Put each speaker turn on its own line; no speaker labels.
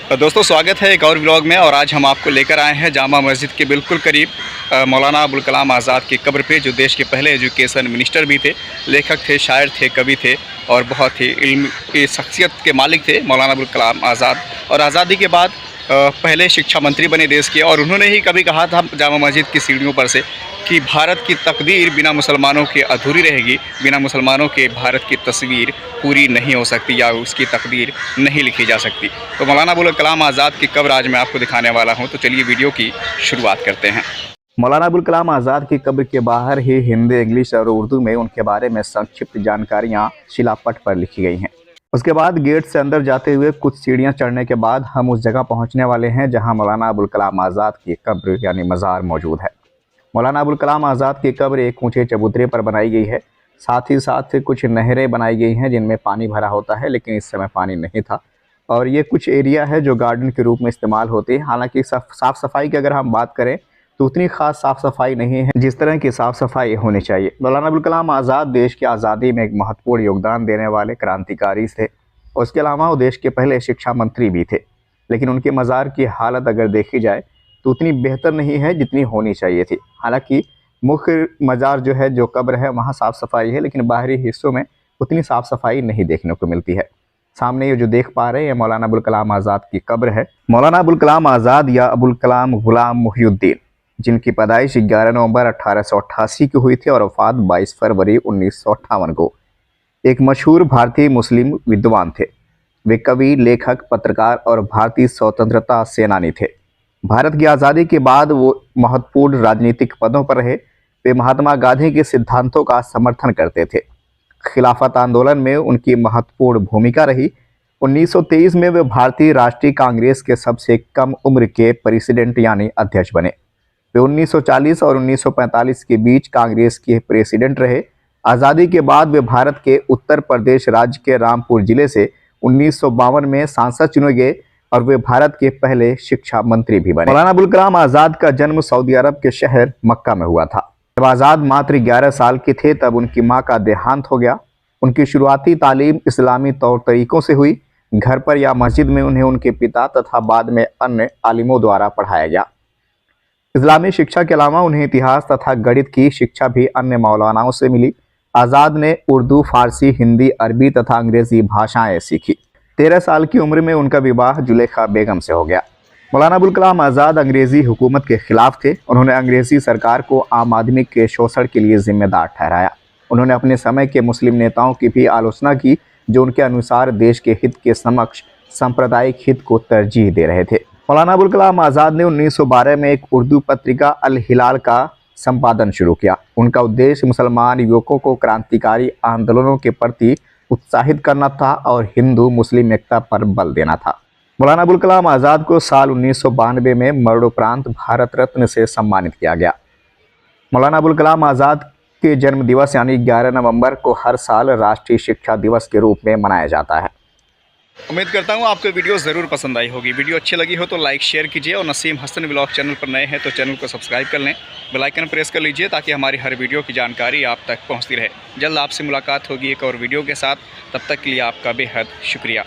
दोस्तों स्वागत है एक और व्लॉग में। और आज हम आपको लेकर आए हैं जामा मस्जिद के बिल्कुल करीब मौलाना अबुल कलाम आज़ाद की कब्र पे, जो देश के पहले एजुकेशन मिनिस्टर भी थे, लेखक थे, शायर थे, कवि थे और बहुत ही इल्म की शख्सियत के मालिक थे मौलाना अबुल कलाम आज़ाद। और आज़ादी के बाद पहले शिक्षा मंत्री बने देश के, और उन्होंने ही कभी कहा था जामा मस्जिद की सीढ़ियों पर से कि भारत की तकदीर बिना मुसलमानों के अधूरी रहेगी, बिना मुसलमानों के भारत की तस्वीर पूरी नहीं हो सकती या उसकी तकदीर नहीं लिखी जा सकती। तो मौलाना अबुल कलाम आज़ाद की कब्र आज मैं आपको दिखाने वाला हूं, तो चलिए वीडियो की शुरुआत करते हैं। मौलाना अबुल कलाम आज़ाद की कब्र के बाहर ही हिंदी, इंग्लिश और उर्दू में उनके बारे में संक्षिप्त जानकारियाँ शिलापट पर लिखी गई हैं। उसके बाद गेट से अंदर जाते हुए कुछ सीढ़ियाँ चढ़ने के बाद हम उस जगह पहुँचने वाले हैं जहाँ मौलाना अबुल कलाम आज़ाद की कब्र यानी मज़ार मौजूद है। मौलाना अबुल कलाम आज़ाद की कब्र एक ऊंचे चबूतरे पर बनाई गई है। साथ ही साथ कुछ नहरें बनाई गई हैं जिनमें पानी भरा होता है, लेकिन इस समय पानी नहीं था। और ये कुछ एरिया है जो गार्डन के रूप में इस्तेमाल होते हैं। हालांकि साफ़ सफाई की अगर हम बात करें तो उतनी खास साफ़ सफाई नहीं है जिस तरह की साफ़ सफाई होनी चाहिए। मौलाना अबुल कलाम आज़ाद देश की आज़ादी में एक महत्वपूर्ण योगदान देने वाले क्रांतिकारी थे। उसके अलावा वो देश के पहले शिक्षा मंत्री भी थे। लेकिन उनके मज़ार की हालत अगर देखी जाए तो उतनी बेहतर नहीं है जितनी होनी चाहिए थी। हालांकि मुख्य मज़ार जो है, जो कब्र है, वहाँ साफ़ सफाई है, लेकिन बाहरी हिस्सों में उतनी साफ़ सफाई नहीं देखने को मिलती है। सामने ये जो देख पा रहे हैं, ये मौलाना अबुल कलाम आज़ाद की कब्र है। मौलाना अबुल कलाम आज़ाद या अबुल कलाम गुलाम मुहिउद्दीन, जिनकी पैदाइश 11 नवंबर 1888 की हुई थी और वफ़ात 22 फरवरी 1958 को, एक मशहूर भारतीय मुस्लिम विद्वान थे। वे कवि, लेखक, पत्रकार और भारतीय स्वतंत्रता सेनानी थे। भारत की आज़ादी के बाद वो महत्वपूर्ण राजनीतिक पदों पर रहे। वे महात्मा गांधी के सिद्धांतों का समर्थन करते थे। खिलाफत आंदोलन में उनकी महत्वपूर्ण भूमिका रही। 1923 में वे भारतीय राष्ट्रीय कांग्रेस के सबसे कम उम्र के प्रेसिडेंट यानी अध्यक्ष बने। वे 1940 और 1945 के बीच कांग्रेस के प्रेसिडेंट रहे। आज़ादी के बाद वे भारत के उत्तर प्रदेश राज्य के रामपुर जिले से 1952 में सांसद चुने गए और वे भारत के पहले शिक्षा मंत्री भी बने। मौलाना अबुल कलाम आज़ाद का जन्म सऊदी अरब के शहर मक्का में हुआ था। जब आज़ाद मात्र 11 साल के थे तब उनकी मां का देहांत हो गया। उनकी शुरुआती तालीम इस्लामी तौर तरीकों से हुई। घर पर या मस्जिद में उन्हें उनके पिता तथा बाद में अन्य आलिमों द्वारा पढ़ाया गया। इस्लामी शिक्षा के अलावा उन्हें इतिहास तथा गणित की शिक्षा भी अन्य मौलानाओं से मिली। आज़ाद ने उर्दू, फारसी, हिंदी, अरबी तथा अंग्रेजी भाषाएं सीखी। 13 साल की उम्र में उनका विवाह जुलेखा बेगम से हो गया। मौलाना अबुल कलाम आज़ाद अंग्रेज़ी हुकूमत के खिलाफ थे। उन्होंने अंग्रेज़ी सरकार को आम आदमी के शोषण के लिए जिम्मेदार ठहराया। उन्होंने अपने समय के मुस्लिम नेताओं की भी आलोचना की, जो उनके अनुसार देश के हित के समक्ष सांप्रदायिक हित को तरजीह दे रहे थे। मौलाना अबुल कलाम आज़ाद ने 1912 में एक उर्दू पत्रिका अल हिलाल का संपादन शुरू किया। उनका उद्देश्य मुसलमान युवकों को क्रांतिकारी आंदोलनों के प्रति उत्साहित करना था और हिंदू मुस्लिम एकता पर बल देना था। मौलाना अबुल कलाम आज़ाद को साल 1992 में मरणोपरांत भारत रत्न से सम्मानित किया गया। मौलाना अबुल कलाम आज़ाद के जन्म दिवस यानी 11 नवंबर को हर साल राष्ट्रीय शिक्षा दिवस के रूप में मनाया जाता है। उम्मीद करता हूँ आपको वीडियो ज़रूर पसंद आई होगी। वीडियो अच्छी लगी हो तो लाइक शेयर कीजिए, और नसीम हसन व्लॉग चैनल पर नए हैं तो चैनल को सब्सक्राइब कर लें, बेल आइकन प्रेस कर लीजिए ताकि हमारी हर वीडियो की जानकारी आप तक पहुँचती रहे। जल्द आपसे मुलाकात होगी एक और वीडियो के साथ। तब तक के लिए आपका बेहद शुक्रिया।